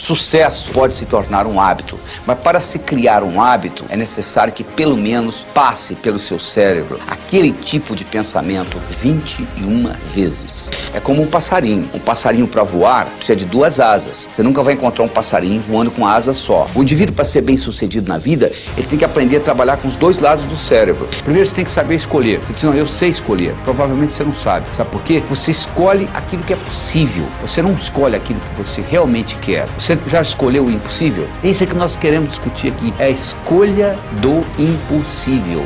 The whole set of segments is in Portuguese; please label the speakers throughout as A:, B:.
A: Sucesso pode se tornar um hábito, mas para se criar um hábito é necessário que pelo menos passe pelo seu cérebro aquele tipo de pensamento 21 vezes. É como um passarinho. Um passarinho para voar precisa de 2 asas. Você nunca vai encontrar um passarinho voando com uma asa só. O indivíduo, para ser bem sucedido na vida, ele tem que aprender a trabalhar com os 2 lados do cérebro. Primeiro você tem que saber escolher. Você diz, não, eu sei escolher. Provavelmente você não sabe. Sabe por quê? Você escolhe aquilo que é possível. Você não escolhe aquilo que você realmente quer. Você já escolheu o impossível? Isso é que nós queremos discutir aqui. É a escolha do impossível.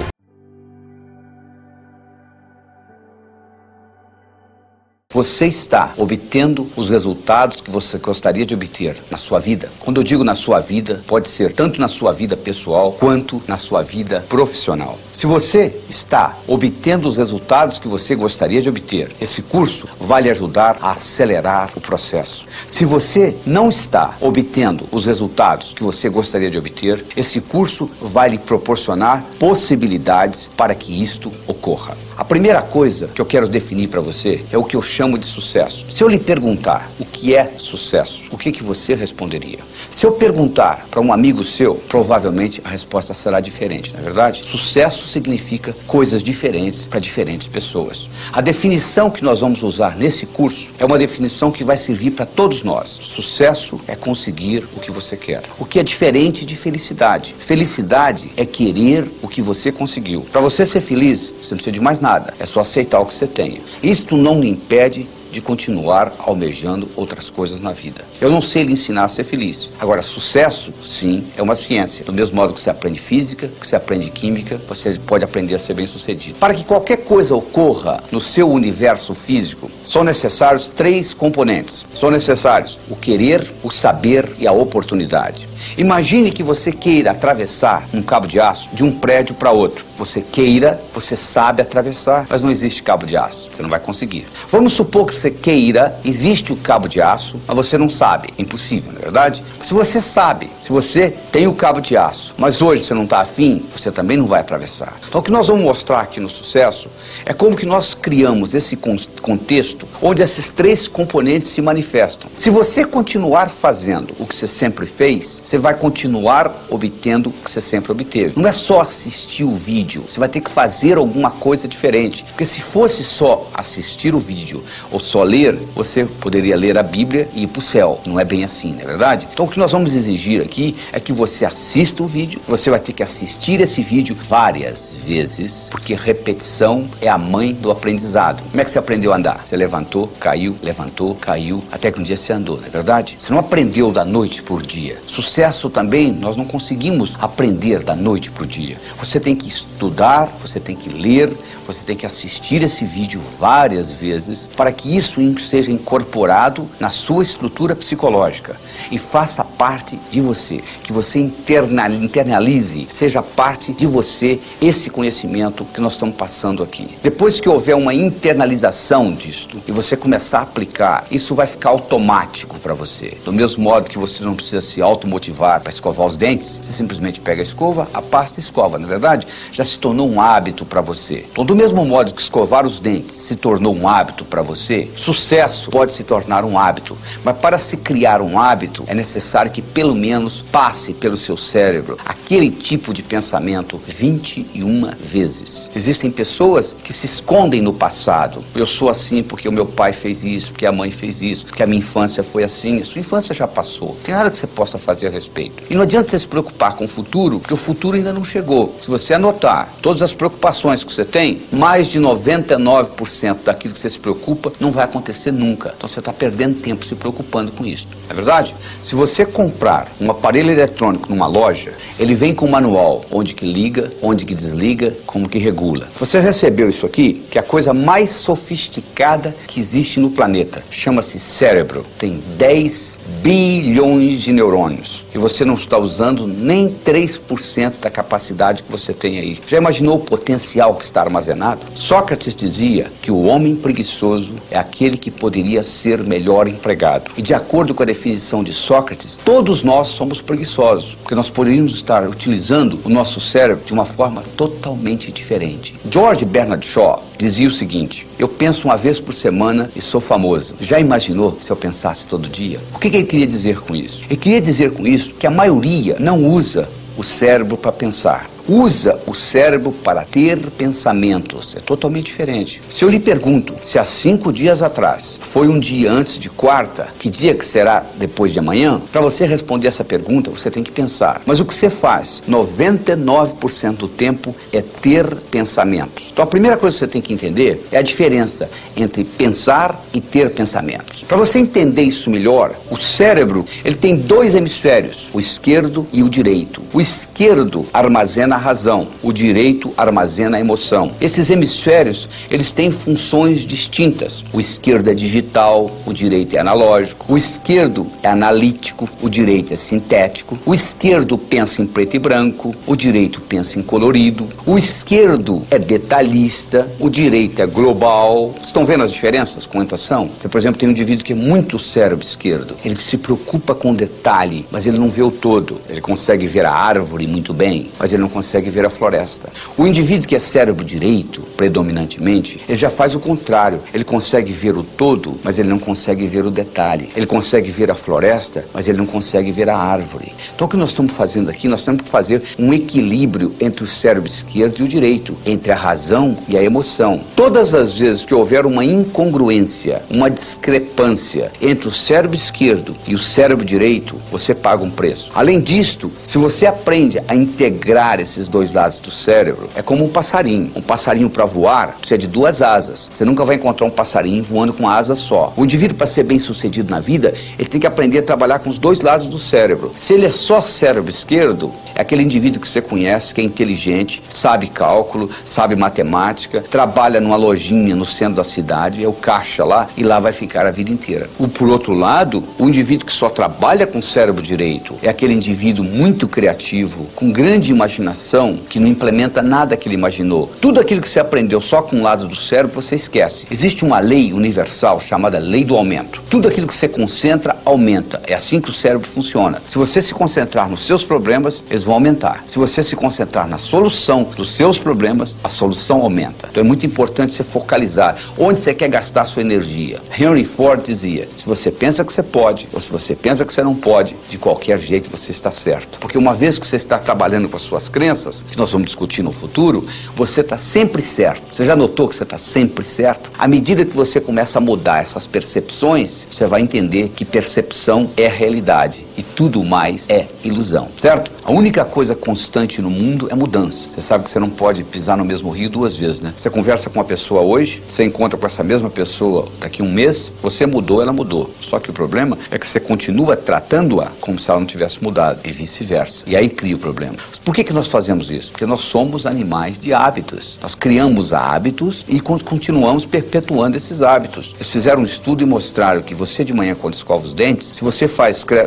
A: Você está obtendo os resultados que você gostaria de obter na sua vida. Quando eu digo na sua vida, pode ser tanto na sua vida pessoal quanto na sua vida profissional. Se você está obtendo os resultados que você gostaria de obter, esse curso vai lhe ajudar a acelerar o processo. Se você não está obtendo os resultados que você gostaria de obter, esse curso vai lhe proporcionar possibilidades para que isto ocorra. A primeira coisa que eu quero definir para você é o que eu chamo de sucesso. Se eu lhe perguntar o que é sucesso, o que você responderia? Se eu perguntar para um amigo seu, provavelmente a resposta será diferente, não é verdade? Sucesso significa coisas diferentes para diferentes pessoas. A definição que nós vamos usar nesse curso é uma definição que vai servir para todos nós. Sucesso é conseguir o que você quer. O que é diferente de felicidade. Felicidade é querer o que você conseguiu. Para você ser feliz, você não precisa de mais nada. É só aceitar o que você tenha. Isto não lhe impede de continuar almejando outras coisas na vida. Eu não sei lhe ensinar a ser feliz. Agora, sucesso, sim, é uma ciência. Do mesmo modo que você aprende física, que você aprende química, você pode aprender a ser bem-sucedido. Para que qualquer coisa ocorra no seu universo físico, são necessários 3 componentes. São necessários o querer, o saber e a oportunidade. Imagine que você queira atravessar um cabo de aço de um prédio para outro. Você queira, você sabe atravessar, mas não existe cabo de aço. Você não vai conseguir. Vamos supor que você queira, existe o cabo de aço, mas você não sabe. Impossível, não é verdade? Se você sabe, se você tem o cabo de aço, mas hoje você não está afim, você também não vai atravessar. Então o que nós vamos mostrar aqui no sucesso é como que nós criamos esse contexto onde esses 3 componentes se manifestam. Se você continuar fazendo o que você sempre fez, você vai continuar obtendo o que você sempre obteve. Não é só assistir o vídeo, você vai ter que fazer alguma coisa diferente. Porque se fosse só assistir o vídeo ou só ler, você poderia ler a Bíblia e ir para o céu. Não é bem assim, não é verdade? Então o que nós vamos exigir aqui é que você assista o vídeo, você vai ter que assistir esse vídeo várias vezes, porque repetição é a mãe do aprendizado. Como é que você aprendeu a andar? Você levantou, caiu, até que um dia você andou, não é verdade? Você não aprendeu da noite por dia. Sucesso também, nós não conseguimos aprender da noite para o dia. Você tem que estudar, você tem que ler, você tem que assistir esse vídeo várias vezes para que isso seja incorporado na sua estrutura psicológica e faça parte de você, que você internalize, seja parte de você esse conhecimento que nós estamos passando aqui. Depois que houver uma internalização disto e você começar a aplicar, isso vai ficar automático para você. Do mesmo modo que você não precisa se automotivar para escovar os dentes, você simplesmente pega a escova, a pasta e escova, na verdade, já se tornou um hábito para você. Então, do mesmo modo que escovar os dentes se tornou um hábito para você, sucesso pode se tornar um hábito. Mas para se criar um hábito, é necessário que pelo menos passe pelo seu cérebro aquele tipo de pensamento 21 vezes. Existem pessoas que se escondem no passado. Eu sou assim porque o meu pai fez isso, porque a mãe fez isso, porque a minha infância foi assim. A sua infância já passou. Não tem nada que você possa fazer a respeito. E não adianta você se preocupar com o futuro, porque o futuro ainda não chegou. Se você anotar todas as preocupações que você tem, mais de 99% daquilo que você se preocupa não vai acontecer nunca. Então você está perdendo tempo se preocupando com isso. É verdade? Se você comprar um aparelho eletrônico numa loja, ele vem com um manual onde que liga, onde que desliga, como que regula. Você recebeu isso aqui, que é a coisa mais sofisticada que existe no planeta. Chama-se cérebro. Tem 10 bilhões de neurônios. E você não está usando nem 3% da capacidade que você tem aí. Já imaginou o potencial que está armazenado? Sócrates dizia que o homem preguiçoso é aquele que poderia ser melhor empregado. E de acordo com a definição de Sócrates, todos nós somos preguiçosos, porque nós poderíamos estar utilizando o nosso cérebro de uma forma totalmente diferente. George Bernard Shaw dizia o seguinte: eu penso uma vez por semana e sou famoso. Já imaginou se eu pensasse todo dia? O que ele queria dizer com isso? Ele queria dizer com isso que a maioria não usa o cérebro para pensar. Usa o cérebro para ter pensamentos. É totalmente diferente. Se eu lhe pergunto se há 5 dias atrás foi um dia antes de quarta, que dia que será depois de amanhã? Para você responder essa pergunta, você tem que pensar. Mas o que você faz 99% do tempo é ter pensamentos. Então a primeira coisa que você tem que entender é a diferença entre pensar e ter pensamentos. Para você entender isso melhor, o cérebro ele tem 2 hemisférios, o esquerdo e o direito. O esquerdo armazena a razão, o direito armazena a emoção. Esses hemisférios, eles têm funções distintas. O esquerdo é digital, o direito é analógico. O esquerdo é analítico, o direito é sintético. O esquerdo pensa em preto e branco, o direito pensa em colorido. O esquerdo é detalhista, o direito é global. Vocês estão vendo as diferenças com orientação? Você, por exemplo, tem um indivíduo que é muito cérebro esquerdo. Ele se preocupa com detalhe, mas ele não vê o todo. Ele consegue ver a árvore muito bem, mas ele não consegue ver a floresta. O indivíduo que é cérebro direito, predominantemente, ele já faz o contrário. Ele consegue ver o todo, mas ele não consegue ver o detalhe. Ele consegue ver a floresta, mas ele não consegue ver a árvore. Então o que nós estamos fazendo aqui, nós temos que fazer um equilíbrio entre o cérebro esquerdo e o direito, entre a razão e a emoção. Todas as vezes que houver uma incongruência, uma discrepância entre o cérebro esquerdo e o cérebro direito, você paga um preço. Além disto, se você aprende a integrar esses 2 lados do cérebro, é como um passarinho. Um passarinho para voar precisa de 2 asas. Você nunca vai encontrar um passarinho voando com uma asa só. O indivíduo, para ser bem sucedido na vida, ele tem que aprender a trabalhar com os 2 lados do cérebro. Se ele é só cérebro esquerdo, é aquele indivíduo que você conhece, que é inteligente, sabe cálculo, sabe matemática, trabalha numa lojinha no centro da cidade, é o caixa lá, e lá vai ficar a vida inteira. Por outro lado, o indivíduo que só trabalha com o cérebro direito é aquele indivíduo muito criativo, com grande imaginação, que não implementa nada que ele imaginou. Tudo aquilo que você aprendeu só com um lado do cérebro, você esquece. Existe uma lei universal chamada lei do aumento. Tudo aquilo que você concentra, aumenta. É assim que o cérebro funciona. Se você se concentrar nos seus problemas, eles vão aumentar. Se você se concentrar na solução dos seus problemas, a solução aumenta. Então é muito importante você focalizar onde você quer gastar a sua energia. Henry Ford dizia, se você pensa que você pode, ou se você pensa que você não pode, de qualquer jeito você está certo. Porque uma vez que você está trabalhando com as suas crenças, que nós vamos discutir no futuro, você está sempre certo. Você já notou que você está sempre certo? À medida que você começa a mudar essas percepções, você vai entender que percepção é realidade e tudo mais é ilusão, certo? A única coisa constante no mundo é mudança. Você sabe que você não pode pisar no mesmo rio 2 vezes, né? Você conversa com uma pessoa hoje, você encontra com essa mesma pessoa daqui a um mês, você mudou, ela mudou. Só que o problema é que você continua tratando-a como se ela não tivesse mudado e vice-versa. E aí cria o problema. Por que nós fazemos isso? Porque nós somos animais de hábitos. Nós criamos hábitos e continuamos perpetuando esses hábitos. Eles fizeram um estudo e mostraram que você de manhã, quando escova os dentes, se você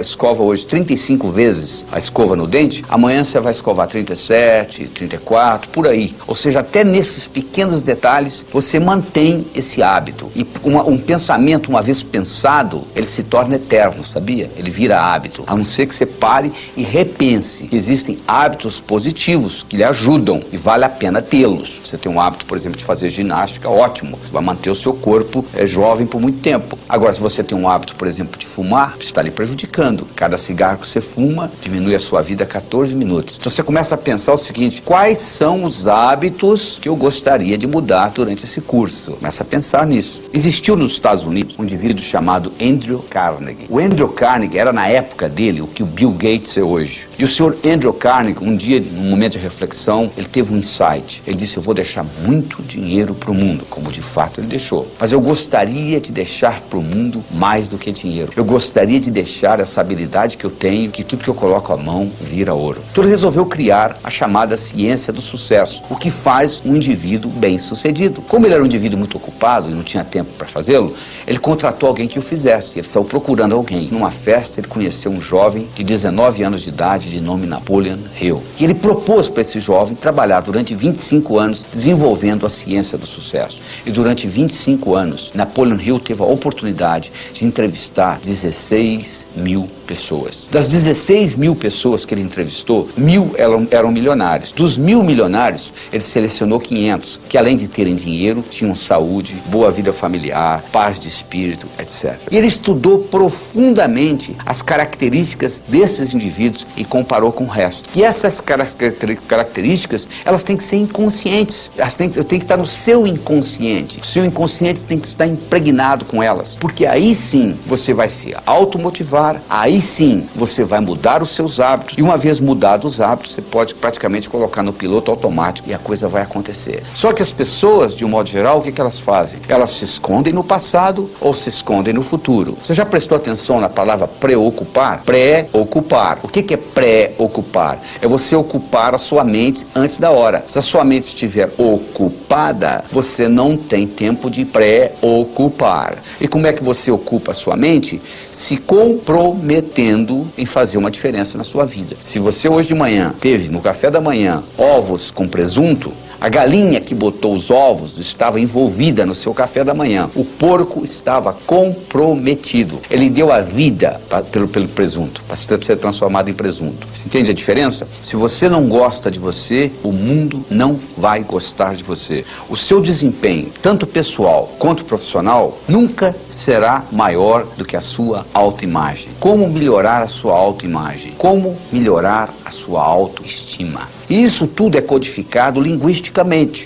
A: escova hoje 35 vezes a escova no dente, amanhã você vai escovar 37, 34, por aí. Ou seja, até nesses pequenos detalhes, você mantém esse hábito. E um pensamento, uma vez pensado, ele se torna eterno, sabia? Ele vira hábito. A não ser que você pare e repense que existem hábitos positivos que lhe ajudam e vale a pena tê-los. Você tem um hábito, por exemplo, de fazer ginástica, ótimo. Você vai manter o seu corpo jovem por muito tempo. Agora, se você tem um hábito, por exemplo, de fumar, você está lhe prejudicando. Cada cigarro que você fuma diminui a sua vida a 14 minutos. Então você começa a pensar o seguinte, quais são os hábitos que eu gostaria de mudar durante esse curso? Começa a pensar nisso. Existiu nos Estados Unidos um indivíduo chamado Andrew Carnegie. O Andrew Carnegie era na época dele o que o Bill Gates é hoje. E o senhor Andrew Carnegie, um dia, num momento de reflexão, ele teve um insight. Ele disse, eu vou deixar muito dinheiro para o mundo, como de fato ele deixou. Mas eu gostaria de deixar para o mundo mais do que dinheiro. Eu gostaria de deixar essa habilidade que eu tenho, que tudo que eu coloco a mão vira ouro. Então ele resolveu criar a chamada ciência do sucesso, o que faz um indivíduo bem-sucedido. Como ele era um indivíduo muito ocupado e não tinha tempo para fazê-lo, ele contratou alguém que o fizesse. Ele saiu procurando alguém. Numa festa, ele conheceu um jovem de 19 anos de idade, de nome Napoleon Hill. E ele propôs propôs para esse jovem trabalhar durante 25 anos desenvolvendo a ciência do sucesso. E durante 25 anos, Napoleon Hill teve a oportunidade de entrevistar 16 mil pessoas. Das 16 mil pessoas que ele entrevistou, 1.000 eram milionários. Dos 1.000 milionários, ele selecionou 500, que além de terem dinheiro, tinham saúde, boa vida familiar, paz de espírito, etc. E ele estudou profundamente as características desses indivíduos e comparou com o resto. E essas características, elas têm que ser inconscientes. Elas têm que estar no seu inconsciente. O seu inconsciente tem que estar impregnado com elas. Porque aí sim, você vai se automotivar, aí sim, você vai mudar os seus hábitos. E uma vez mudados os hábitos, você pode praticamente colocar no piloto automático e a coisa vai acontecer. Só que as pessoas, de um modo geral, o que elas fazem? Elas se escondem no passado ou se escondem no futuro. Você já prestou atenção na palavra preocupar? Pré-ocupar. O que é pré-ocupar? É você ocupar a sua mente antes da hora. Se a sua mente estiver ocupada, você não tem tempo de pré-ocupar. E como é que você ocupa a sua mente? Se comprometendo em fazer uma diferença na sua vida. Se você hoje de manhã teve no café da manhã ovos com presunto, a galinha que botou os ovos estava envolvida no seu café da manhã. O porco estava comprometido. Ele deu a vida pelo presunto, para ser transformado em presunto. Você entende a diferença? Se você não gosta de você, o mundo não vai gostar de você. O seu desempenho, tanto pessoal quanto profissional, nunca será maior do que a sua autoimagem. Como melhorar a sua autoimagem? Como melhorar a sua autoestima? E isso tudo é codificado linguisticamente.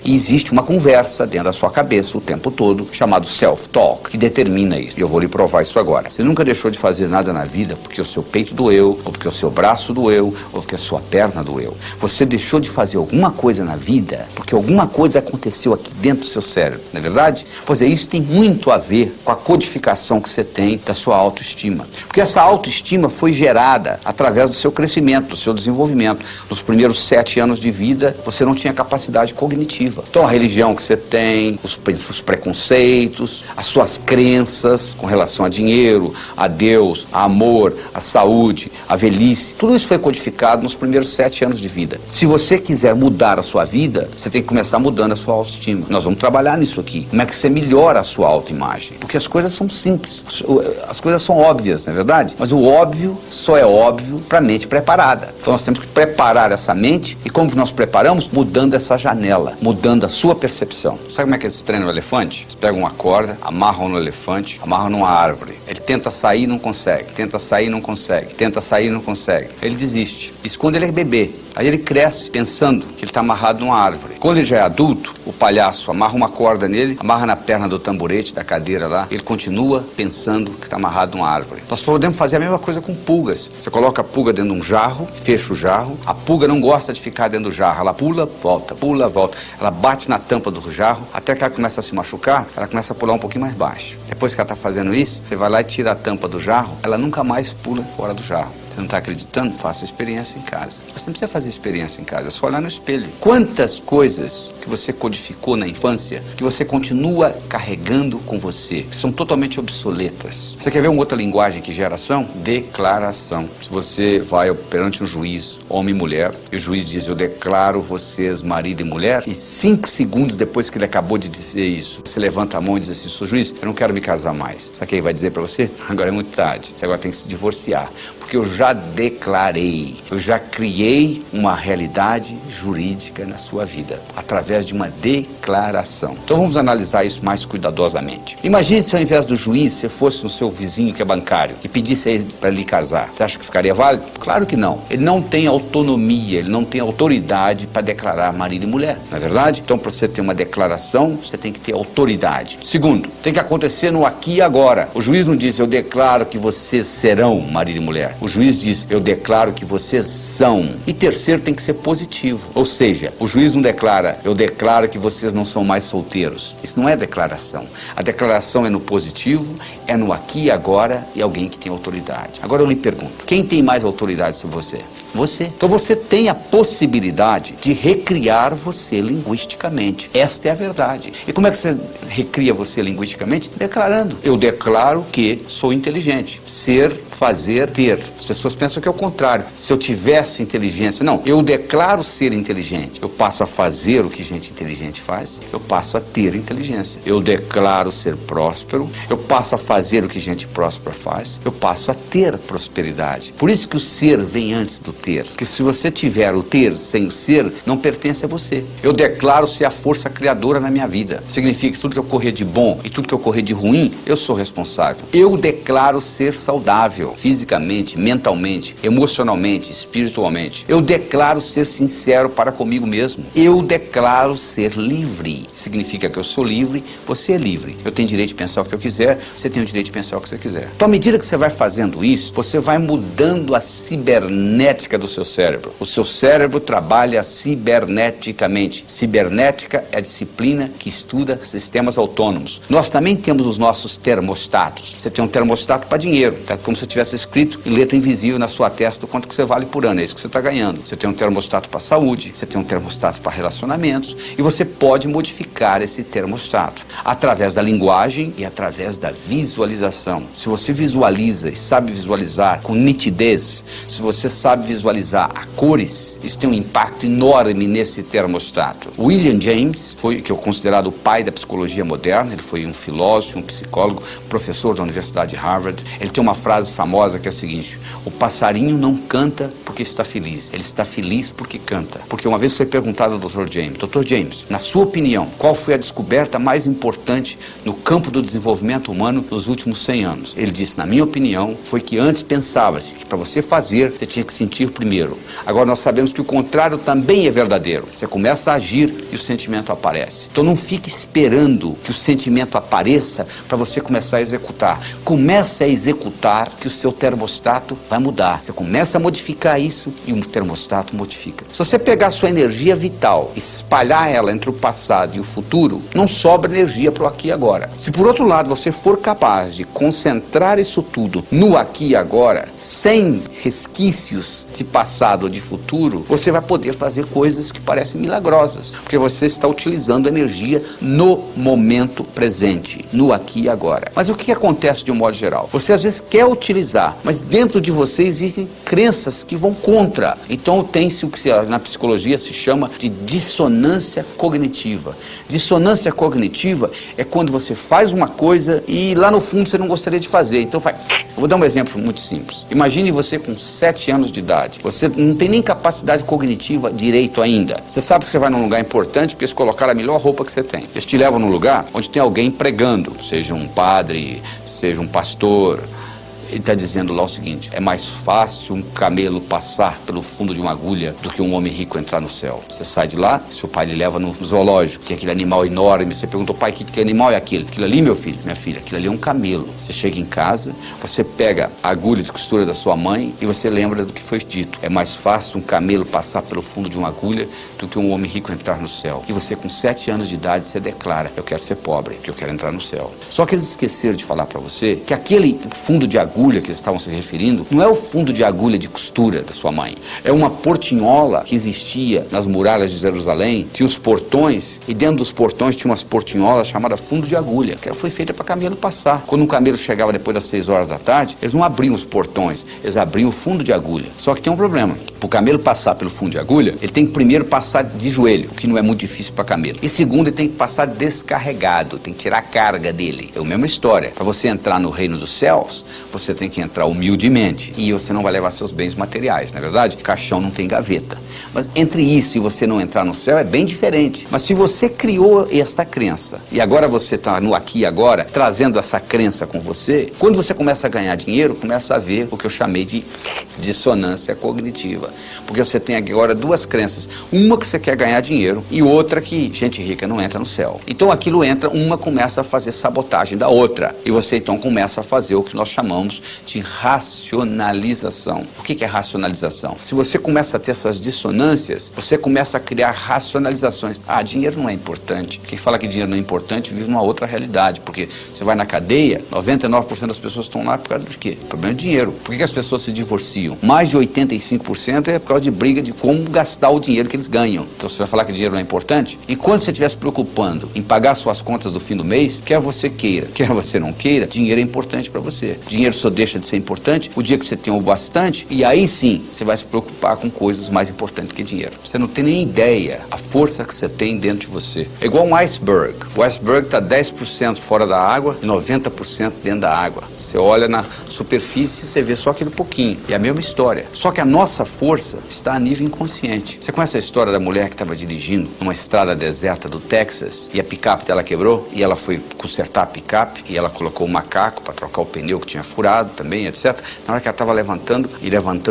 A: E existe uma conversa dentro da sua cabeça o tempo todo, chamado self-talk, que determina isso. E eu vou lhe provar isso agora. Você nunca deixou de fazer nada na vida porque o seu peito doeu, ou porque o seu braço doeu, ou porque a sua perna doeu. Você deixou de fazer alguma coisa na vida porque alguma coisa aconteceu aqui dentro do seu cérebro, não é verdade? Pois é, isso tem muito a ver com a codificação que você tem da sua autoestima. Porque essa autoestima foi gerada através do seu crescimento, do seu desenvolvimento. Nos primeiros 7 anos de vida, você não tinha capacidade cognitiva. Então a religião que você tem, os preconceitos, as suas crenças com relação a dinheiro, a Deus, a amor, a saúde, a velhice, tudo isso foi codificado nos primeiros 7 anos de vida. Se você quiser mudar a sua vida, você tem que começar mudando a sua autoestima. Nós vamos trabalhar nisso aqui. Como é que você melhora a sua autoimagem? Porque as coisas são simples, as coisas são óbvias, não é verdade? Mas o óbvio só é óbvio para a mente preparada. Então nós temos que preparar essa mente. E como que nós preparamos? Mudando essa janela, mudando a sua percepção. Sabe como é que eles treinam o elefante? Eles pegam uma corda, amarram no elefante, amarram numa árvore. Ele tenta sair, não consegue. Tenta sair, não consegue. Tenta sair, não consegue. Ele desiste. Isso quando ele é bebê. Aí ele cresce pensando que ele está amarrado numa árvore. Quando ele já é adulto, o palhaço amarra uma corda nele, amarra na perna do tamborete, da cadeira lá. Ele continua pensando que está amarrado numa árvore. Nós podemos fazer a mesma coisa com pulgas. Você coloca a pulga dentro de um jarro, fecha o jarro. A pulga não gosta de ficar dentro do jarro. Ela pula, volta. Ela bate na tampa do jarro, até que ela começa a se machucar, ela começa a pular um pouquinho mais baixo. Depois que ela está fazendo isso, você vai lá e tira a tampa do jarro, ela nunca mais pula fora do jarro. Você não está acreditando? Faça a experiência em casa. Você não precisa fazer experiência em casa, é só olhar no espelho. Quantas coisas que você codificou na infância, que você continua carregando com você, que são totalmente obsoletas. Você quer ver uma outra linguagem que gera ação? Declaração. Se você vai perante um juiz, homem e mulher, e o juiz diz, eu declaro vocês marido e mulher, e 5 segundos depois que ele acabou de dizer isso, você levanta a mão e diz assim, sou juiz, eu não quero me casar mais. Sabe o que ele vai dizer para você? Agora é muito tarde, você agora tem que se divorciar, porque eu já declarei, eu já criei uma realidade jurídica na sua vida, através de uma declaração. Então vamos analisar isso mais cuidadosamente. Imagine se ao invés do juiz, você fosse no seu vizinho que é bancário e pedisse a ele para lhe casar. Você acha que ficaria válido? Claro que não. Ele não tem autonomia, ele não tem autoridade para declarar marido e mulher, não é verdade? Então para você ter uma declaração, você tem que ter autoridade. Segundo, tem que acontecer no aqui e agora. O juiz não diz, eu declaro que vocês serão marido e mulher. O juiz diz, eu declaro que vocês são. E terceiro, tem que ser positivo. Ou seja, o juiz não declara, eu declaro que vocês não são mais solteiros. Isso não é declaração. A declaração é no positivo, é no aqui e agora e alguém que tem autoridade. Agora eu lhe pergunto, quem tem mais autoridade sobre você? Você. Então você tem a possibilidade de recriar você linguisticamente. Esta é a verdade. E como é que você recria você linguisticamente? Declarando. Eu declaro que sou inteligente. Ser fazer, ter. As pessoas pensam que é o contrário. Se eu tivesse inteligência, não, eu declaro ser inteligente. Eu passo a fazer o que gente inteligente faz, eu passo a ter inteligência. Eu declaro ser próspero, eu passo a fazer o que gente próspera faz, eu passo a ter prosperidade. Por isso que o ser vem antes do ter. Porque se você tiver o ter sem o ser, não pertence a você. Eu declaro ser a força criadora na minha vida. Significa que tudo que ocorrer de bom e tudo que ocorrer de ruim, eu sou responsável. Eu declaro ser saudável, fisicamente, mentalmente, emocionalmente, espiritualmente. Eu declaro ser sincero para comigo mesmo. Eu declaro ser livre. Significa que eu sou livre, você é livre. Eu tenho direito de pensar o que eu quiser, você tem o direito de pensar o que você quiser. Então, à medida que você vai fazendo isso, você vai mudando a cibernética do seu cérebro. O seu cérebro trabalha ciberneticamente. Cibernética é a disciplina que estuda sistemas autônomos. Nós também temos os nossos termostatos. Você tem um termostato para dinheiro, tá? Como se tivesse escrito em letra invisível na sua testa o quanto que você vale por ano, é isso que você está ganhando. Você tem um termostato para saúde, você tem um termostato para relacionamentos, e você pode modificar esse termostato através da linguagem e através da visualização. Se você visualiza e sabe visualizar com nitidez, se você sabe visualizar a cores, isso tem um impacto enorme nesse termostato. William James foi, que é considerado o pai da psicologia moderna, ele foi um filósofo, um psicólogo, professor da Universidade de Harvard. Ele tem uma frase famosa que é a seguinte: o passarinho não canta porque está feliz, ele está feliz porque canta. Porque uma vez foi perguntado ao Dr. James: Dr. James, na sua opinião, qual foi a descoberta mais importante no campo do desenvolvimento humano nos últimos 100 anos? Ele disse: na minha opinião, foi que antes pensava-se que para você fazer, você tinha que sentir primeiro. Agora nós sabemos que o contrário também é verdadeiro. Você começa a agir e o sentimento aparece. Então não fique esperando que o sentimento apareça para você começar a executar. Comece a executar que o seu termostato vai mudar. Você começa a modificar isso e o termostato modifica. Se você pegar a sua energia vital e espalhar ela entre o passado e o futuro, não sobra energia para o aqui e agora. Se por outro lado você for capaz de concentrar isso tudo no aqui e agora, sem resquícios de passado ou de futuro, você vai poder fazer coisas que parecem milagrosas, porque você está utilizando energia no momento presente, no aqui e agora. Mas o que acontece de um modo geral? Você às vezes quer utilizar, mas dentro de você existem crenças que vão contra. Então tem-se o que na psicologia se chama de dissonância cognitiva. Dissonância cognitiva é quando você faz uma coisa e lá no fundo você não gostaria de fazer. Então faz... Eu vou dar um exemplo muito simples. Imagine você com 7 anos de idade. Você não tem nem capacidade cognitiva direito ainda. Você sabe que você vai num lugar importante porque eles colocaram a melhor roupa que você tem. Eles te levam num lugar onde tem alguém pregando, seja um padre, seja um pastor. Ele está dizendo lá o seguinte: é mais fácil um camelo passar pelo fundo de uma agulha do que um homem rico entrar no céu. Você sai de lá, seu pai lhe leva no zoológico, que é aquele animal enorme. Você perguntou: pai, que animal é aquele? Aquilo ali, meu filho, minha filha, aquilo ali é um camelo. Você chega em casa, você pega a agulha de costura da sua mãe e você lembra do que foi dito. É mais fácil um camelo passar pelo fundo de uma agulha do que um homem rico entrar no céu. E você com 7 anos de idade, você declara: eu quero ser pobre, porque eu quero entrar no céu. Só que eles esqueceram de falar para você que aquele fundo de agulha que eles estavam se referindo, não é o fundo de agulha de costura da sua mãe. É uma portinhola que existia nas muralhas de Jerusalém, tinha os portões, e dentro dos portões tinha umas portinholas chamadas fundo de agulha, que foi feita para camelo passar. Quando um camelo chegava depois das 6 horas da tarde, eles não abriam os portões, eles abriam o fundo de agulha. Só que tem um problema: para o camelo passar pelo fundo de agulha, ele tem que primeiro passar de joelho, o que não é muito difícil para camelo. E segundo, ele tem que passar descarregado, tem que tirar a carga dele. É a mesma história. Para você entrar no reino dos céus, você tem que entrar humildemente e você não vai levar seus bens materiais, não é verdade? Caixão não tem gaveta. Mas entre isso e você não entrar no céu é bem diferente. Mas se você criou esta crença e agora você está no aqui e agora, trazendo essa crença com você, quando você começa a ganhar dinheiro, começa a ver o que eu chamei de dissonância cognitiva. Porque você tem agora duas crenças. Uma que você quer ganhar dinheiro e outra que gente rica não entra no céu. Então aquilo entra, uma começa a fazer sabotagem da outra. E você então começa a fazer o que nós chamamos de racionalização. O que é racionalização? Se você começa a ter essas dissonâncias, você começa a criar racionalizações. Ah, dinheiro não é importante. Quem fala que dinheiro não é importante vive numa outra realidade, porque você vai na cadeia, 99% das pessoas estão lá por causa de quê? Problema de dinheiro. Por que as pessoas se divorciam? Mais de 85% é por causa de briga de como gastar o dinheiro que eles ganham. Então você vai falar que dinheiro não é importante? E quando você estiver se preocupando em pagar suas contas do fim do mês, quer você queira, quer você não queira, dinheiro é importante para você. Dinheiro isso deixa de ser importante, o dia que você tem o bastante, e aí sim, você vai se preocupar com coisas mais importantes que dinheiro. Você não tem nem ideia a força que você tem dentro de você. É igual um iceberg. O iceberg está 10% fora da água e 90% dentro da água. Você olha na superfície e você vê só aquele pouquinho. E é a mesma história. Só que a nossa força está a nível inconsciente. Você conhece a história da mulher que estava dirigindo numa estrada deserta do Texas e a picape dela quebrou e ela foi consertar a picape e ela colocou o macaco para trocar o pneu que tinha furado também, etc. Na hora que ela estava levantando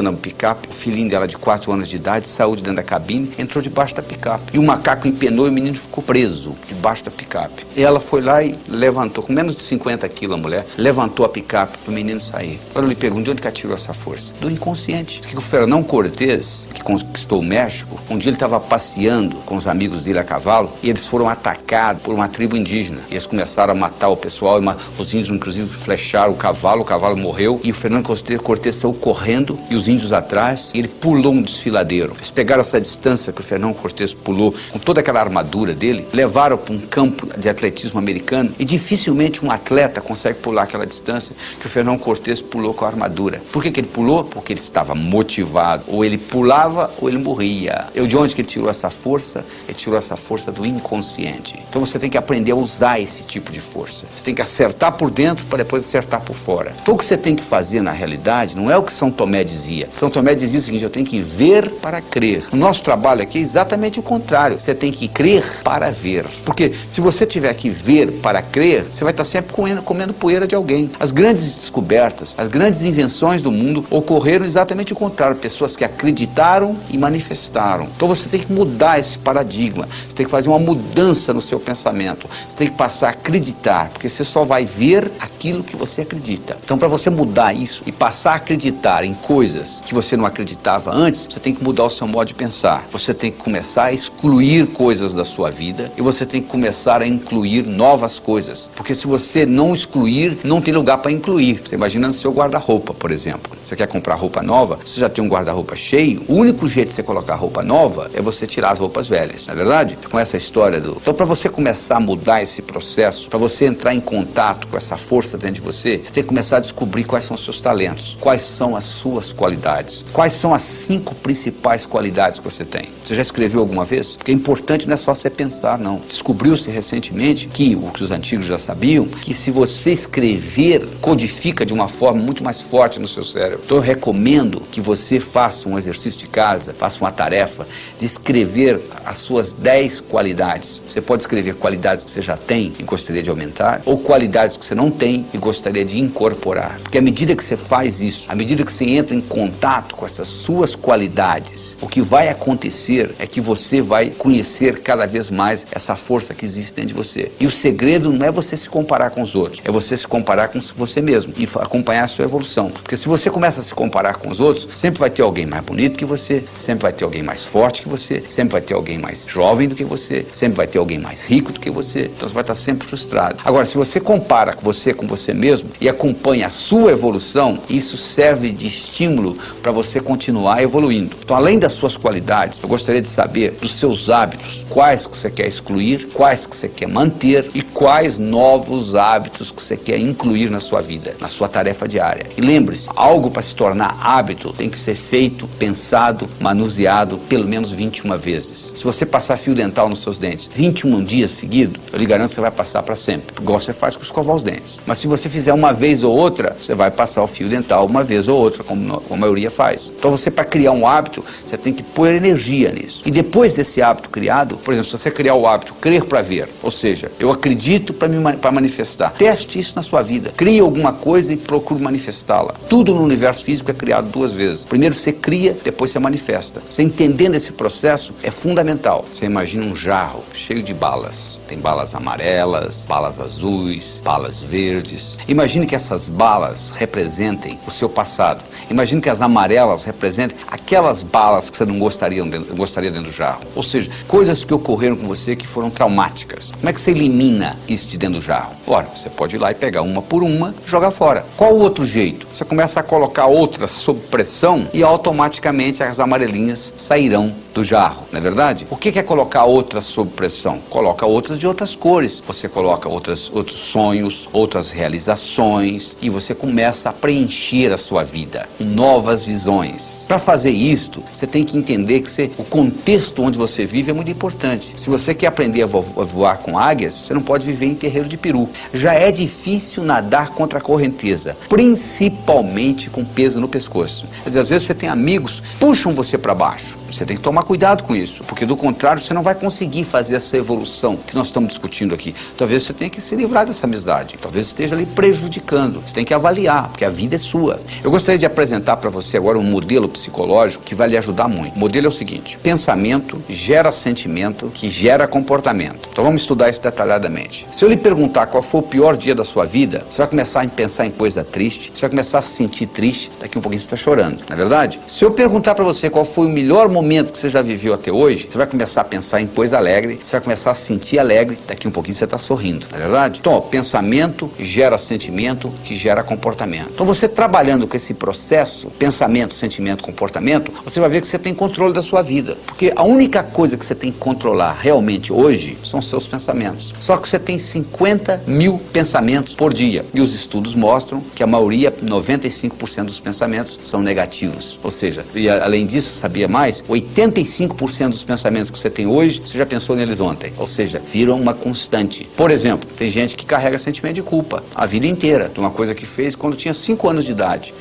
A: a picape, o filhinho dela de 4 anos de idade saiu de dentro da cabine, entrou debaixo da picape. E o macaco empenou e o menino ficou preso debaixo da picape. E ela foi lá e levantou, com menos de 50 quilos a mulher, levantou a picape para o menino sair. Agora eu lhe pergunto, de onde que ela tirou essa força? Do inconsciente. O Fernão Cortés, que conquistou o México, um dia ele estava passeando com os amigos dele a cavalo e eles foram atacados por uma tribo indígena. E eles começaram a matar o pessoal, os índios inclusive flecharam o cavalo morreu e o Fernão Cortés saiu correndo e os índios atrás e ele pulou um desfiladeiro. Eles pegaram essa distância que o Fernão Cortés pulou com toda aquela armadura dele, levaram para um campo de atletismo americano e dificilmente um atleta consegue pular aquela distância que o Fernão Cortés pulou com a armadura. Por que ele pulou? Porque ele estava motivado. Ou ele pulava ou ele morria. De onde que ele tirou essa força? Ele tirou essa força do inconsciente. Então você tem que aprender a usar esse tipo de força. Você tem que acertar por dentro para depois acertar por fora. Então o que você tem que fazer na realidade não é o que São Tomé dizia. São Tomé dizia o seguinte: eu tenho que ver para crer. O nosso trabalho aqui é exatamente o contrário. Você tem que crer para ver. Porque se você tiver que ver para crer, você vai estar sempre comendo poeira de alguém. As grandes descobertas, as grandes invenções do mundo ocorreram exatamente o contrário. Pessoas que acreditaram e manifestaram. Então você tem que mudar esse paradigma. Você tem que fazer uma mudança no seu pensamento. Você tem que passar a acreditar, porque você só vai ver aquilo que você acredita. Então, para você mudar isso e passar a acreditar em coisas que você não acreditava antes, você tem que mudar o seu modo de pensar. Você tem que começar a excluir coisas da sua vida e você tem que começar a incluir novas coisas. Porque se você não excluir, não tem lugar para incluir. Você imagina no seu guarda-roupa, por exemplo. Você quer comprar roupa nova, você já tem um guarda-roupa cheio, o único jeito de você colocar roupa nova é você tirar as roupas velhas, não é verdade? Com essa história do... Então, para você começar a mudar esse processo, para você entrar em contato com essa força dentro de você, você tem que começar a descobrir quais são os seus talentos, quais são as suas qualidades, quais são as 5 principais qualidades que você tem. Você já escreveu alguma vez? Porque é importante, não é só você pensar, não. Descobriu-se recentemente que, o que os antigos já sabiam, que se você escrever, codifica de uma forma muito mais forte no seu cérebro. Então eu recomendo que você faça um exercício de casa, faça uma tarefa de escrever as suas 10 qualidades. Você pode escrever qualidades que você já tem e gostaria de aumentar, ou qualidades que você não tem e gostaria de incorporar. Porque à medida que você faz isso, à medida que você entra em contato com essas suas qualidades, o que vai acontecer é que você vai conhecer cada vez mais essa força que existe dentro de você. E o segredo não é você se comparar com os outros, é você se comparar com você mesmo e acompanhar a sua evolução. Porque se você começa a se comparar com os outros, sempre vai ter alguém mais bonito que você, sempre vai ter alguém mais forte que você, sempre vai ter alguém mais jovem do que você, sempre vai ter alguém mais rico do que você. Então você vai estar sempre frustrado. Agora, se você compara com você mesmo e acompanha a sua evolução, isso serve de estímulo para você continuar evoluindo. Então, além das suas qualidades, eu gostaria de saber dos seus hábitos, quais que você quer excluir, quais que você quer manter e quais novos hábitos que você quer incluir na sua vida, na sua tarefa diária. E lembre-se, algo para se tornar hábito tem que ser feito, pensado, manuseado pelo menos 21 vezes. Se você passar fio dental nos seus dentes 21 dias seguidos, eu lhe garanto que você vai passar para sempre, igual você faz com escovar os dentes. Mas se você fizer uma vez ou outra, você vai passar o fio dental uma vez ou outra, como a maioria faz. Então você, para criar um hábito, você tem que pôr energia nisso. E depois desse hábito criado, por exemplo, se você criar o hábito crer para ver, ou seja, eu acredito para manifestar. Teste isso na sua vida. Crie alguma coisa e procure manifestá-la. Tudo no universo físico é criado 2 vezes. Primeiro você cria, depois você manifesta. Você entendendo esse processo é fundamental. Você imagina um jarro cheio de balas. Tem balas amarelas, balas azuis, balas verdes. Imagine que essas balas representem o seu passado. Imagine que as amarelas representem aquelas balas que você não gostaria dentro do jarro. Ou seja, coisas que ocorreram com você que foram traumáticas. Como é que você elimina isso de dentro do jarro? Ora, você pode ir lá e pegar uma por uma e jogar fora. Qual o outro jeito? Você começa a colocar outras sob pressão e automaticamente as amarelinhas sairão do jarro, não é verdade? O que é colocar outras sob pressão? Coloca outras de outras cores. Você coloca outros sonhos, outras realizações e você começa a preencher a sua vida com novas visões. Para fazer isto, você tem que entender que o contexto onde você vive é muito importante. Se você quer aprender a voar com águias, você não pode viver em terreiro de peru. Já é difícil nadar contra a correnteza, principalmente com peso no pescoço. Quer dizer, às vezes você tem amigos que puxam você para baixo. Você tem que tomar cuidado com isso, porque do contrário você não vai conseguir fazer essa evolução que nós estamos discutindo aqui. Talvez você tenha que se livrar dessa amizade, talvez esteja ali prejudicando. Você tem que avaliar, porque a vida é sua. Eu gostaria de apresentar para você agora um modelo psicológico que vai lhe ajudar muito. O modelo é o seguinte: pensamento gera sentimento, que gera comportamento. Então vamos estudar isso detalhadamente. Se eu lhe perguntar qual foi o pior dia da sua vida, você vai começar a pensar em coisa triste, você vai começar a se sentir triste, daqui um pouquinho você está chorando, não é verdade? Se eu perguntar para você qual foi o melhor momento que você já viveu até hoje, você vai começar a pensar em coisa alegre, você vai começar a se sentir alegre, daqui um pouquinho você está sorrindo, não é verdade? Então, pensamento gera sentimento, que gera comportamento. Então, você trabalhando com esse processo, pensamento, sentimento, comportamento, você vai ver que você tem controle da sua vida. Porque a única coisa que você tem que controlar realmente hoje são os seus pensamentos. Só que você tem 50 mil pensamentos por dia. E os estudos mostram que a maioria, 95% dos pensamentos são negativos. Ou seja, e além disso, sabia mais? 85% dos pensamentos que você tem hoje, você já pensou neles ontem. Ou seja, viram uma constante. Por exemplo, tem gente que carrega sentimento de culpa a vida inteira, de uma coisa que fez quando tinha 5 anos de idade.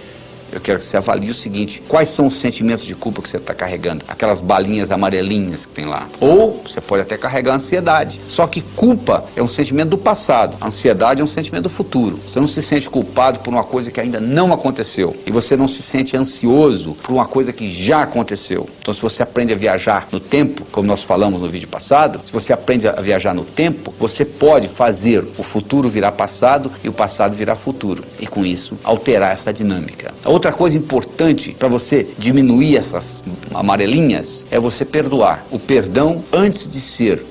A: Eu quero que você avalie o seguinte: quais são os sentimentos de culpa que você está carregando? Aquelas balinhas amarelinhas que tem lá. Ou você pode até carregar ansiedade. Só que culpa é um sentimento do passado. Ansiedade é um sentimento do futuro. Você não se sente culpado por uma coisa que ainda não aconteceu. E você não se sente ansioso por uma coisa que já aconteceu. Então, se você aprende a viajar no tempo, como nós falamos no vídeo passado, se você aprende a viajar no tempo, você pode fazer o futuro virar passado e o passado virar futuro. E com isso, alterar essa dinâmica. Outra coisa importante para você diminuir essas amarelinhas é você perdoar. O perdão, antes de ser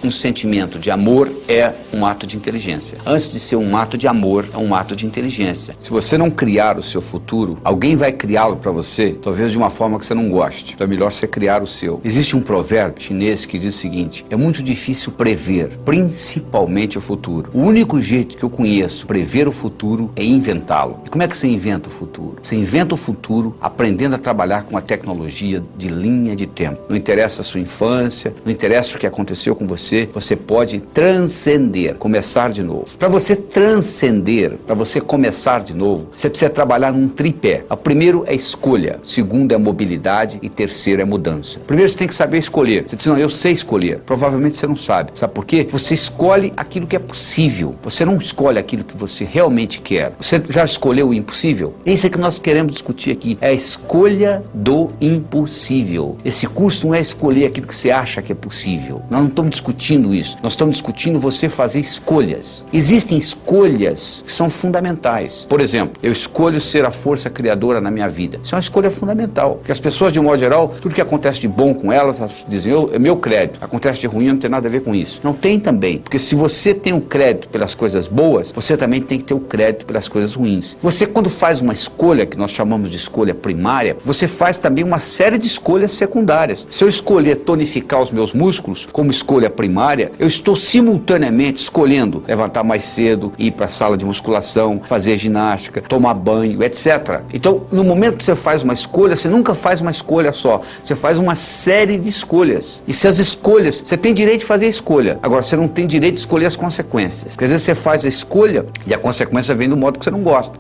A: um sentimento de amor, é um ato de inteligência. Antes de ser um ato de amor, é um ato de inteligência. Se você não criar o seu futuro, alguém vai criá-lo para você, talvez de uma forma que você não goste. Então é melhor você criar o seu. Existe um provérbio chinês que diz o seguinte: é muito difícil prever, principalmente o futuro. O único jeito que eu conheço prever o futuro é inventá-lo. E como é que você inventa o futuro? Você inventa o futuro aprendendo a trabalhar com a tecnologia de linha de tempo. Não interessa a sua infância, não interessa o que aconteceu com você, você pode transcender, começar de novo. Para você transcender, para você começar de novo, você precisa trabalhar num tripé. O primeiro é escolha, o segundo é mobilidade e terceiro é mudança. Primeiro você tem que saber escolher. Você diz: não, eu sei escolher. Provavelmente você não sabe. Sabe por quê? Você escolhe aquilo que é possível. Você não escolhe aquilo que você realmente quer. Você já escolheu o impossível? Isso é que nós queremos discutir aqui. É a escolha do impossível. Esse curso não é escolher aquilo que você acha que é possível. Nós não estamos discutindo isso. Nós estamos discutindo você fazer escolhas. Existem escolhas que são fundamentais. Por exemplo, eu escolho ser a força criadora na minha vida. Isso é uma escolha fundamental. Porque as pessoas, de um modo geral, tudo que acontece de bom com elas dizem: é meu crédito. Acontece de ruim, não tem nada a ver com isso. Não tem também. Porque se você tem o crédito pelas coisas boas, você também tem que ter o crédito pelas coisas ruins. Você, quando faz uma escolha, que nós chamamos de escolha primária, você faz também uma série de escolhas secundárias. Se eu escolher tonificar os meus músculos como escolha primária, eu estou simultaneamente escolhendo levantar mais cedo, ir para a sala de musculação, fazer ginástica, tomar banho, etc. Então, no momento que você faz uma escolha, você nunca faz uma escolha só, você faz uma série de escolhas. E se as escolhas, você tem direito de fazer a escolha, agora você não tem direito de escolher as consequências. Porque às vezes você faz a escolha e a consequência vem do modo que você não gosta.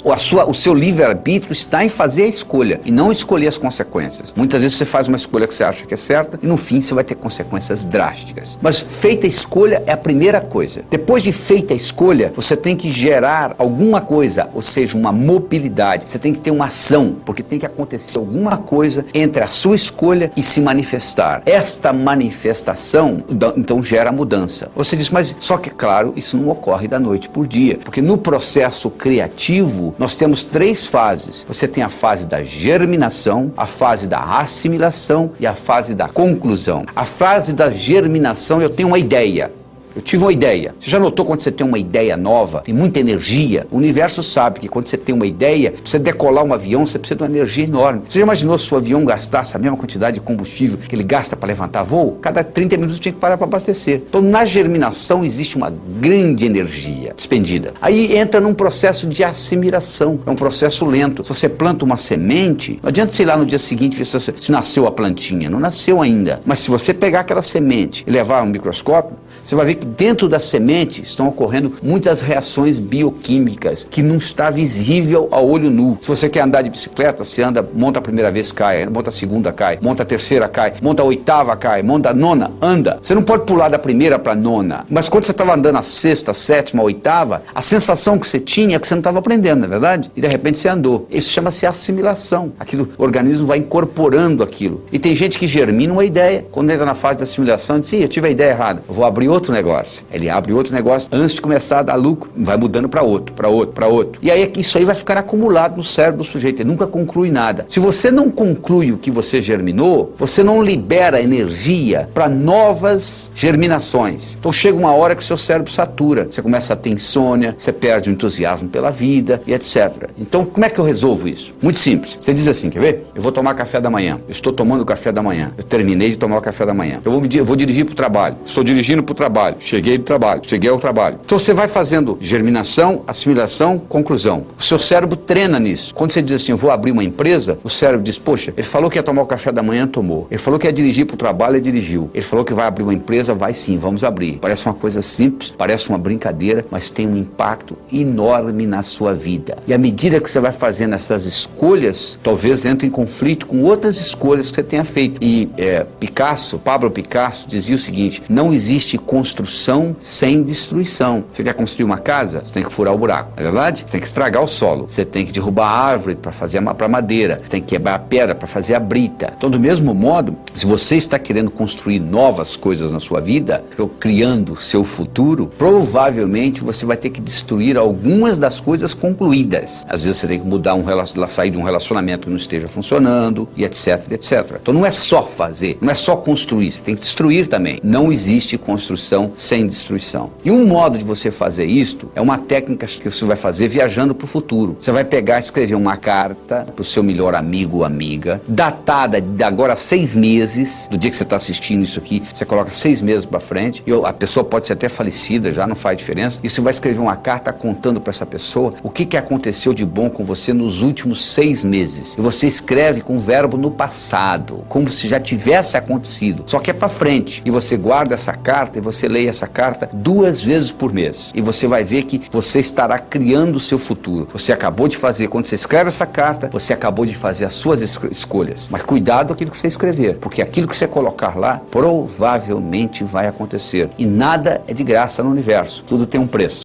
A: O seu livre-arbítrio está em fazer a escolha e não escolher as consequências. Muitas vezes você faz uma escolha que você acha que é certa e no fim você vai ter consequências drásticas. Mas feita a escolha é a primeira coisa. Depois de feita a escolha, você tem que gerar alguma coisa, ou seja, uma mobilidade. Você tem que ter uma ação, porque tem que acontecer alguma coisa entre a sua escolha e se manifestar. Esta manifestação, então, gera mudança. Você diz: mas só que, claro, isso não ocorre da noite por dia, porque no processo criativo, nós temos 3 fases. Você tem a fase da germinação, a fase da assimilação e a fase da conclusão. A fase da germinação, eu tenho uma ideia. eu tive uma ideia. Você já notou quando você tem uma ideia nova, tem muita energia? O universo sabe que quando você tem uma ideia, pra você decolar um avião, você precisa de uma energia enorme. Você já imaginou se o avião gastasse a mesma quantidade de combustível que ele gasta para levantar voo? Cada 30 minutos tinha que parar para abastecer. Então, na germinação existe uma grande energia despendida. Aí entra num processo de assimilação. É um processo lento. Se você planta uma semente, não adianta, sei lá, no dia seguinte ver se nasceu a plantinha. Não nasceu ainda. Mas se você pegar aquela semente e levar um microscópio, você vai ver que dentro da semente estão ocorrendo muitas reações bioquímicas que não está visível a olho nu. Se você quer andar de bicicleta, você anda, monta a primeira vez, cai, monta a segunda, cai, monta a terceira, cai, monta a oitava, cai, monta a nona, anda. Você não pode pular da primeira para a nona. Mas quando você estava andando a sexta, a sétima, a oitava, a sensação que você tinha é que você não estava aprendendo, não é verdade? E de repente você andou. Isso chama-se assimilação. Aquilo, o organismo vai incorporando aquilo. E tem gente que germina uma ideia, quando entra na fase da assimilação, diz, eu tive a ideia errada, eu vou abrir outro negócio. Ele abre outro negócio, antes de começar a dar lucro, vai mudando para outro, para outro, para outro. E aí isso aí vai ficar acumulado no cérebro do sujeito, ele nunca conclui nada. Se você não conclui o que você germinou, você não libera energia para novas germinações. Então chega uma hora que seu cérebro satura, você começa a ter insônia, você perde o entusiasmo pela vida e etc. Então como é que eu resolvo isso? Muito simples. Você diz assim, quer ver? Eu vou tomar café da manhã. Eu estou tomando o café da manhã. Eu terminei de tomar o café da manhã. Eu vou dirigir para o trabalho. Estou dirigindo para o trabalho. Cheguei do trabalho. Cheguei ao trabalho. Então você vai fazendo germinação, assimilação, conclusão. O seu cérebro treina nisso. Quando você diz assim, eu vou abrir uma empresa, o cérebro diz, poxa, ele falou que ia tomar o café da manhã, tomou. Ele falou que ia dirigir para o trabalho, ele dirigiu. Ele falou que vai abrir uma empresa, vai sim, vamos abrir. Parece uma coisa simples, parece uma brincadeira, mas tem um impacto enorme na sua vida. E à medida que você vai fazendo essas escolhas, talvez entre em conflito com outras escolhas que você tenha feito. E Pablo Picasso dizia o seguinte, não existe construção sem destruição. Você quer construir uma casa? Você tem que furar o buraco, não é verdade? Você tem que estragar o solo. Você tem que derrubar a árvore para fazer para madeira. Você tem que quebrar a pedra para fazer a brita. Então, do mesmo modo, se você está querendo construir novas coisas na sua vida, criando seu futuro, provavelmente você vai ter que destruir algumas das coisas concluídas. Às vezes você tem que mudar sair de um relacionamento que não esteja funcionando, e etc, etc. Então não é só fazer, não é só construir, você tem que destruir também. Não existe construção sem destruição. E um modo de você fazer isto é uma técnica que você vai fazer viajando para o futuro. Você vai pegar e escrever uma carta para o seu melhor amigo ou amiga, datada de agora 6 meses, do dia que você está assistindo isso aqui, você coloca 6 meses para frente, e a pessoa pode ser até falecida, já não faz diferença, e você vai escrever uma carta contando para essa pessoa o que aconteceu de bom com você nos últimos 6 meses. E você escreve com o verbo no passado, como se já tivesse acontecido, só que é para frente. E você guarda essa carta e você lê essa carta 2 vezes por mês. E você vai ver que você estará criando o seu futuro. Você acabou de fazer, quando você escreve essa carta, você acabou de fazer as suas escolhas. Mas cuidado com aquilo que você escrever, porque aquilo que você colocar lá, provavelmente vai acontecer. E nada é de graça no universo. Tudo tem um preço.